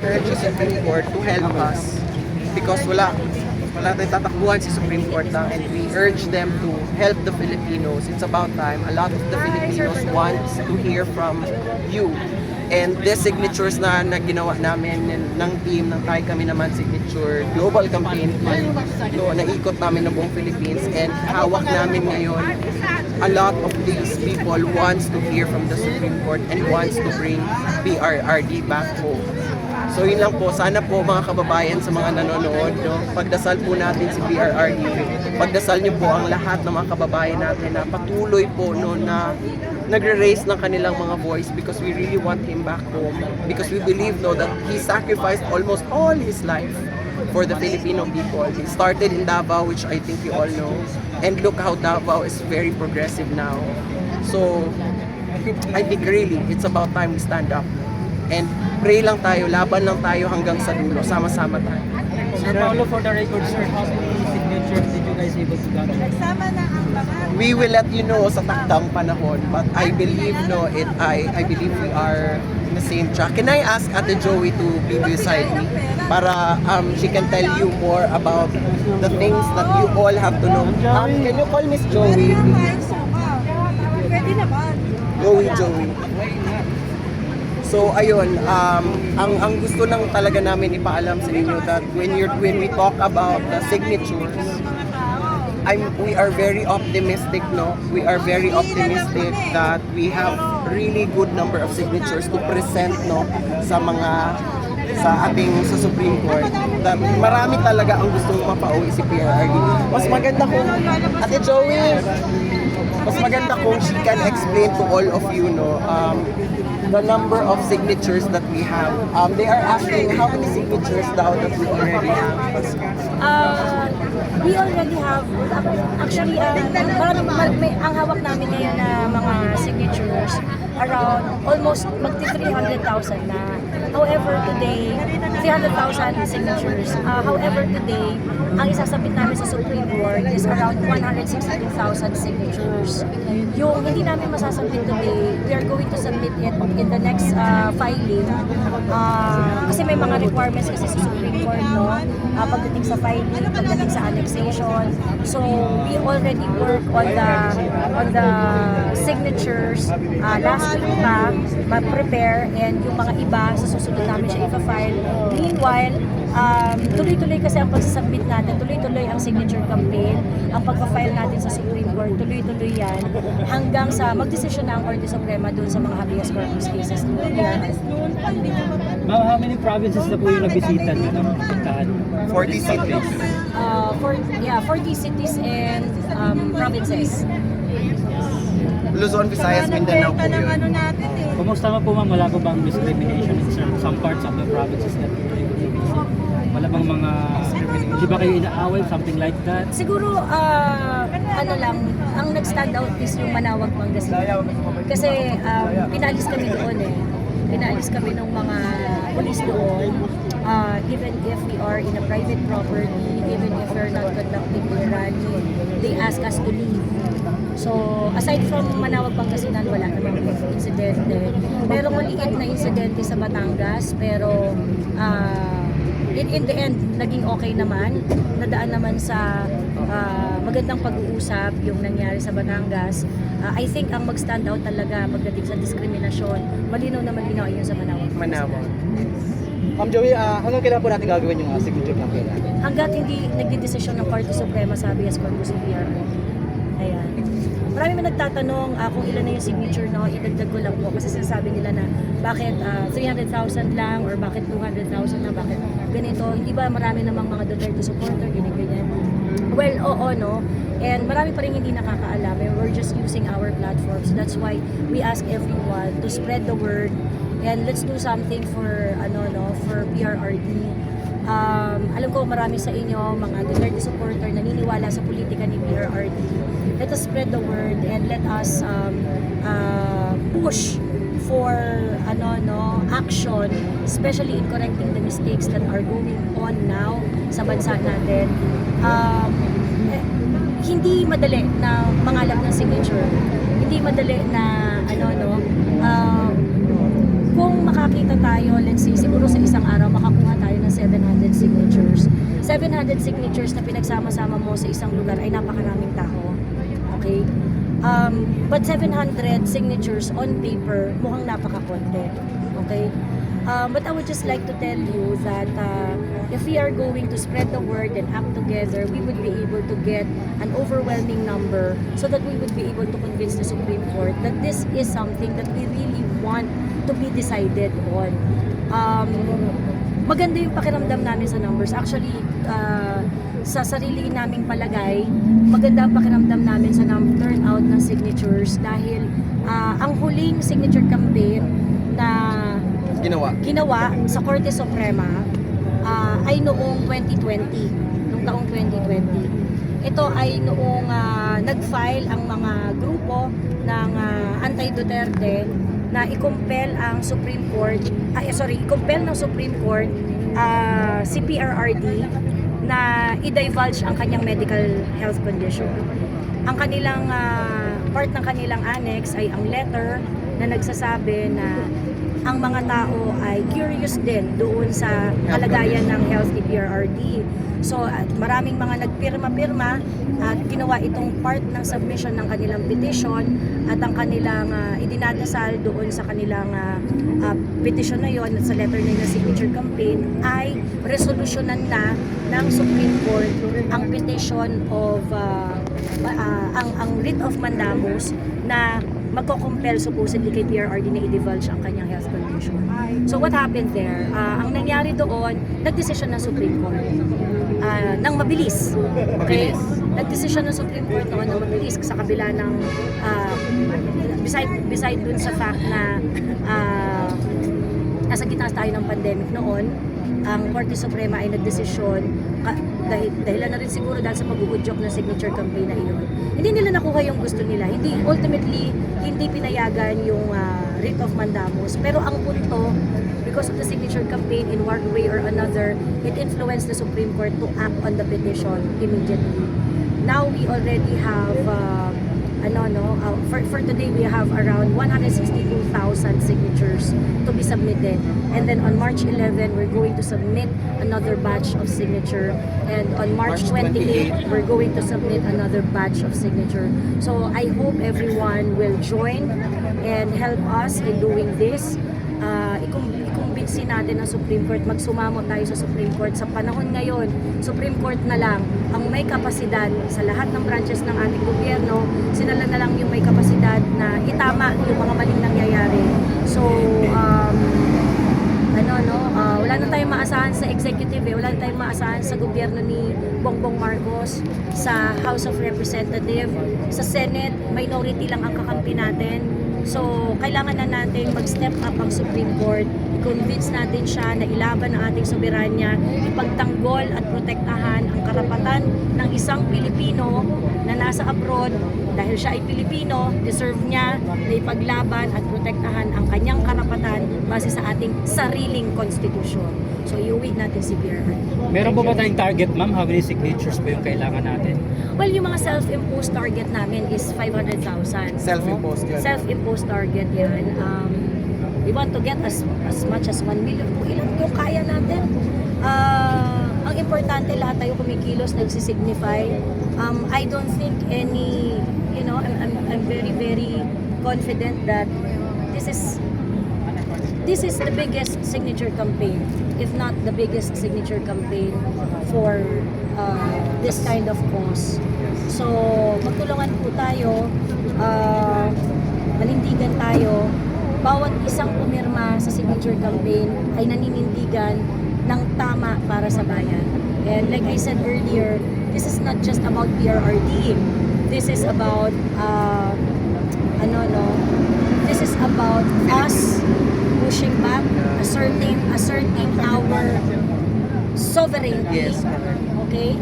urge the Supreme Court to help us because wala tayong tatakbuhan si Supreme Court lang, and we urge them to help the Filipinos. It's about time. A lot of the Filipinos want to hear from you. And the signatures na ginawa namin ng team ng Tayo Kami Naman Signature Global Campaign, naikot namin ng buong Philippines, and hawak namin ngayon. A lot of these people wants to hear from the Supreme Court and wants to bring PRRD back home. So yun lang po, sana po mga kababayan sa mga nanonood, no, pagdasal po natin si PRRD, pagdasal niyo po ang lahat ng mga kababayan natin na patuloy po no, na nagre-raise ng kanilang mga voice because we really want him back home, because we believe no, that he sacrificed almost all his life for the Filipino people. He started in Davao, which I think you all know, and look how Davao is very progressive now. So I think really it's about time we stand up and pray lang tayo, laban lang tayo hanggang sa dulo, sama-sama tayo. Sir Paolo, for the record, sir, how many signatures did you guys able to gather? Nagsama na ang mga We will let you know sa takdang panahon, but I believe no, I believe we are in the same track. Can I ask Ate Joey to be beside me para she can tell you more about the things that you all have to know? Can you call Miss Joey? Pwede naman. Joey. So ayun, ang gusto lang talaga namin ipaalam sa inyo that when we talk about the signatures, we are very optimistic, no? We are very optimistic that we have really good number of signatures to present, no, sa Supreme Court. That marami talaga ang gustong mapauwi si PRRD. Mas maganda kung Ate Joey, mas maganda kung she can explain to all of you, no, the number of signatures that we have. They are asking how many signatures daw that we already have. We already have, actually, ang hawak namin ngayon na mga signatures, around almost magti-300,000 na. However, today, 300,000 signatures. However, today, ang isasabit namin sa Supreme Court is around 162,000 signatures. Yung hindi namin masasabit today, we are going to submit it in the next filing. Kasi may mga requirements kasi sa Supreme Court, no? Pagdating sa filing, pagdating sa annexation. So, we already work on the signatures. Last week pa, ma-prepare, and yung mga iba, sa susunod namin siya ipa-file. Meanwhile, tuloy-tuloy kasi ang pagsasubmit natin, tuloy-tuloy ang signature campaign, ang pagpa-file natin sa Supreme Court, tuloy-tuloy yan, hanggang sa magdesisyon na ang Korte Suprema dun sa mga habeas corpus cases. Ma'am, how many provinces na po yung nabisita nyo ng puntahan? 40 cities. 40 cities and provinces. Luzon, Visayas, Mindanao po yun. natin eh. Kumusta naman po, ma'am? Wala po bang discrimination in some parts of the provinces that you were able to visit? Wala bang mga discrimination? Di ba kayo inaaway? Something like that? Siguro, ang nag-stand out is yung Manawag, Pangasinan. Kasi pinalis kami doon eh. Pinalis kami ng mga police doon. Even if we are in a private property, even if we're not conducting a rally, they ask us to leave. So, aside from Manawag, Pangasinan, wala namang insidente. Pero maliit na insidente sa Batangas, pero in the end, naging okay naman. Nadaan naman sa magandang pag-uusap yung nangyari sa Batangas. I think ang mag-stand out talaga pagdating sa diskriminasyon, malinaw na malinaw yun sa Manawag. Ma'am Joey, hanggang kailan po natin gagawin yung signature campaign? Hanggat hindi nagdidesisyon ng Korte Suprema sa habeas corpus ng PRRD. Ayan. Marami man nagtatanong kung ilan na yung signature, no? Idagdag ko lang po kasi sinasabi nila na bakit 300,000 lang or bakit 200,000 na, bakit ganito. Hindi ba marami namang mga Duterte supporter, ganyan. Well, oo, no? And marami pa rin hindi nakakaalam. And we're just using our platforms. That's why we ask everyone to spread the word and let's do something for for PRRD. Alam ko marami sa inyo mga Duterte supporter naniniwala sa politika ni PRRD. Let us spread the word and let us push for action, especially in correcting the mistakes that are going on now sa bansa natin. Hindi madali na mangalap ng signature. Hindi madali na kung makakita tayo, let's say, siguro sa isang araw, makakuha tayo ng 700 signatures. 700 signatures na pinagsama-sama mo sa isang lugar ay napakaraming tao. Okay? But 700 signatures on paper, mukhang napakakonti. Okay? But I would just like to tell you that if we are going to spread the word and act together, we would be able to get an overwhelming number so that we would be able to convince the Supreme Court that this is something that we really want to be decided on. Maganda yung pakiramdam namin sa numbers. Actually, sa sarili naming palagay, maganda ang pakiramdam namin sa turnout ng signatures dahil ang huling signature campaign na ginawa sa Korte Suprema ay noong 2020, noong taong 2020. Ito ay noong nag-file ang mga grupo ng anti-Duterte na i-compel ang Supreme Court, i-compel ng Supreme Court si PRRD na i-divulge ang kanyang medical health condition. Ang kanilang part ng kanilang annex ay ang letter na nagsasabi na ang mga tao ay curious din doon sa kalagayan ng health ni PRRD. So, maraming mga nagpirma-pirma at ginawa itong part ng submission ng kanilang petition at ang kanilang idinadasal doon sa kanilang petition na yon at sa letter na yun na signature campaign ay resolusyonan na ng Supreme Court ang petition of ang writ of mandamus na magko-compel supposedly kay PRRD na i-divulge ang kanyang health condition. So what happened there? Ang nangyari doon, nagdesisyon ng Supreme Court nang mabilis. Okay? Nagdesisyon ng Supreme Court noon nang mabilis sa kabila ng beside dun sa fact na nasa gitna tayo ng pandemic noon, ang Korte Suprema ay nagdesisyon dahilan na rin siguro dahil sa pag-uudyok ng signature campaign na iyon. Hindi nila nakuha yung gusto nila. Ultimately, hindi pinayagan yung writ of mandamus. Pero ang punto, because of the signature campaign in one way or another, it influenced the Supreme Court to act on the petition immediately. Now we already have for today we have around 162,000 signatures to be submitted, and then on March 11 we're going to submit another batch of signature, and on March 28 we're going to submit another batch of signature. So I hope everyone will join and help us in doing this. I-convince natin ang Supreme Court, magsumamo tayo sa Supreme Court. Sa panahon ngayon, Supreme Court na lang ang may kapasidad sa lahat ng branches ng ating gobyerno, sila na lang yung may kapasidad na itama yung mga maling nangyayari. So, wala na tayong maasahan sa executive, wala na tayong maasahan sa gobyerno ni Bongbong Marcos, sa House of Representatives, sa Senate, minority lang ang kakampi natin. So, kailangan na natin mag-step up ang Supreme Court, i-convince natin siya na ilaban ang ating soberanya, ipagtanggol at protektahan ang karapatan ng isang Pilipino na nasa abroad. Dahil siya ay Pilipino, deserve niya na ipaglaban at protektahan ang kanyang karapatan base sa ating sariling konstitusyon. So, iuwi natin si PRRD. Meron po ba tayong target, ma'am? How many signatures po yung kailangan natin? Well, yung mga self-imposed target namin is 500,000. Self-imposed yan. Self-imposed target yan. We want to get as much as 1 million. Kung ilan yung kaya natin. Ang importante, lahat tayo kumikilos, nagsisignify. I don't think any, I'm very, very confident that this is the biggest signature campaign, if not the biggest signature campaign for this kind of cause. So, magtulungan po tayo, manindigan tayo. Bawat isang pumirma sa signature campaign ay naninindigan ng tama para sa bayan. And like I said earlier, this is not just about PRRD. This is about this is about us pushing back, asserting our sovereignty. Yes. Okay?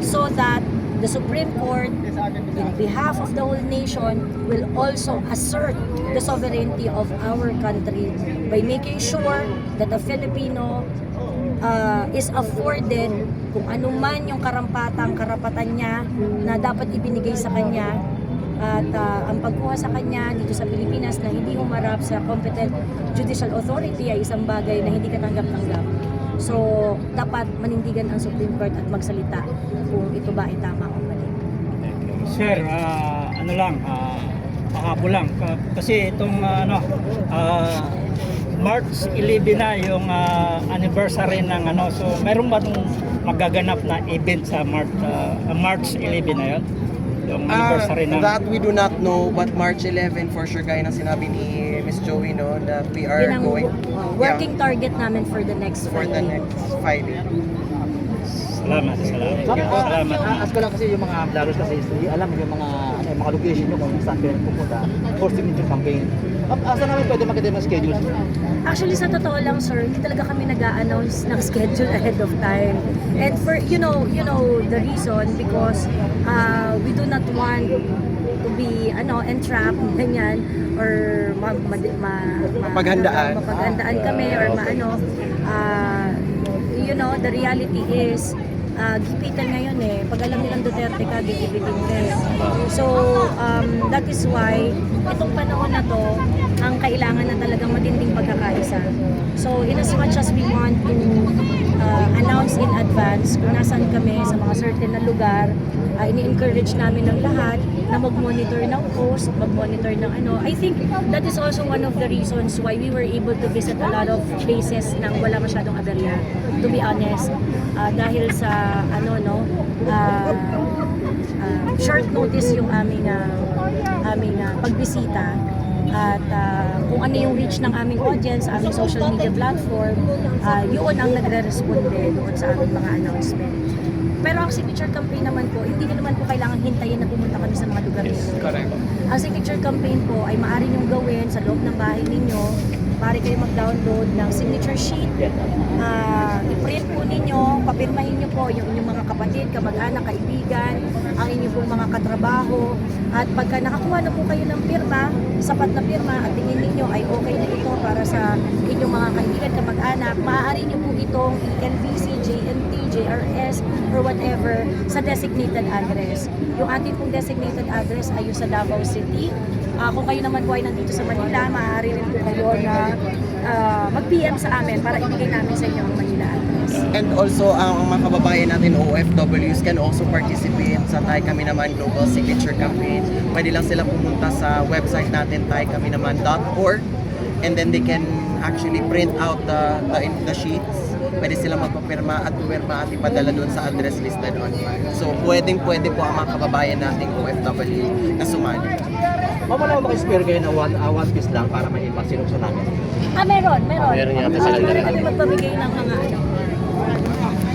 So that the Supreme Court, in behalf of the whole nation, will also assert the sovereignty of our country by making sure that a Filipino is afforded kung anuman yung karapatan niya na dapat ibinigay sa kanya At ang pagkuha sa kanya dito sa Pilipinas na hindi humarap sa competent judicial authority ay isang bagay na hindi katanggap-tanggap. So, dapat manindigan ang Supreme Court at magsalita kung ito ba ay tama o mali. Sir, ano lang, pakabo lang. Kasi itong March 11 na yung anniversary ng so meron ba itong magaganap na event sa March 11 na yun? Yung anniversary ng... That we do not know, but March 11 for sure, gaya ng sinabi ni Miss Joey, no, that we are Yun ang going working target namin for the next for the Friday. next Friday. Salamat. Ask ko lang kasi yung mga vloggers kasi hindi alam yung mga location nyo kung saan kayo pupunta for signature campaign. Asa namin pwede makita yung schedule? Actually, sa totoo lang, sir, hindi talaga kami nag-a-announce ng schedule ahead of time. And for, you know the reason, because we do not want to be, entrapped, ganyan, or mapaghandaan kami, or the reality is, gipitan ngayon pag alam nilang Duterte ka, gigipitin ka. So, that is why, itong panahon na to, ang kailangan na talagang matinding pagkakaisa. So, in as much as we want to announce in advance kung nasaan kami sa mga certain na lugar, ini-encourage namin ng lahat na mag-monitor ng post, mag-monitor ng I think that is also one of the reasons why we were able to visit a lot of places nang wala masyadong aberya, to be honest. Dahil sa short notice yung aming pagbisita, at kung ano yung reach ng aming audience, aming social media platform, yun ang nagre-responde doon sa aming mga announcement. Pero ang signature campaign naman po, hindi nyo naman po kailangan hintayin na pumunta kami sa mga lugar nito. Correct. Ang signature campaign po ay maaari nyong gawin sa loob ng bahay ninyo. Maaari kayo mag-download ng signature sheet. I-print po ninyo, papirmahin nyo po yung inyong mga kapatid, kamag-anak, kaibigan, ang inyong pong mga katrabaho. At pagka nakakuha na po kayo ng pirma, sapat na pirma, at tingin ninyo ay okay na ito para sa inyong mga kaibigan, kamag-anak, maaari nyo po itong LBC, JNT, JRS, or whatever sa designated address. Yung ating pong designated address ay yung sa Davao City. Kung kayo naman po ay nandito sa Manila, maaari rin po kayo na mag-PM sa amin para ibigay namin sa inyo ang Manila address. And also, ang mga kababayan natin, OFWs, can also participate sa Tayo Kami Naman Global Signature Campaign. Pwede lang sila pumunta sa website natin, tayokaminaman.org, and then they can actually print out the sheets. Pwede silang magpapirma at pumirma at ipadala doon sa address listed on file. So, pwede po ang mga kababayan nating OFW na sumali. Wala ba spare kayo na one piece lang para may ipasinok sa namin? Meron. Meron yata sila. Maaari kami magpamigay ng mga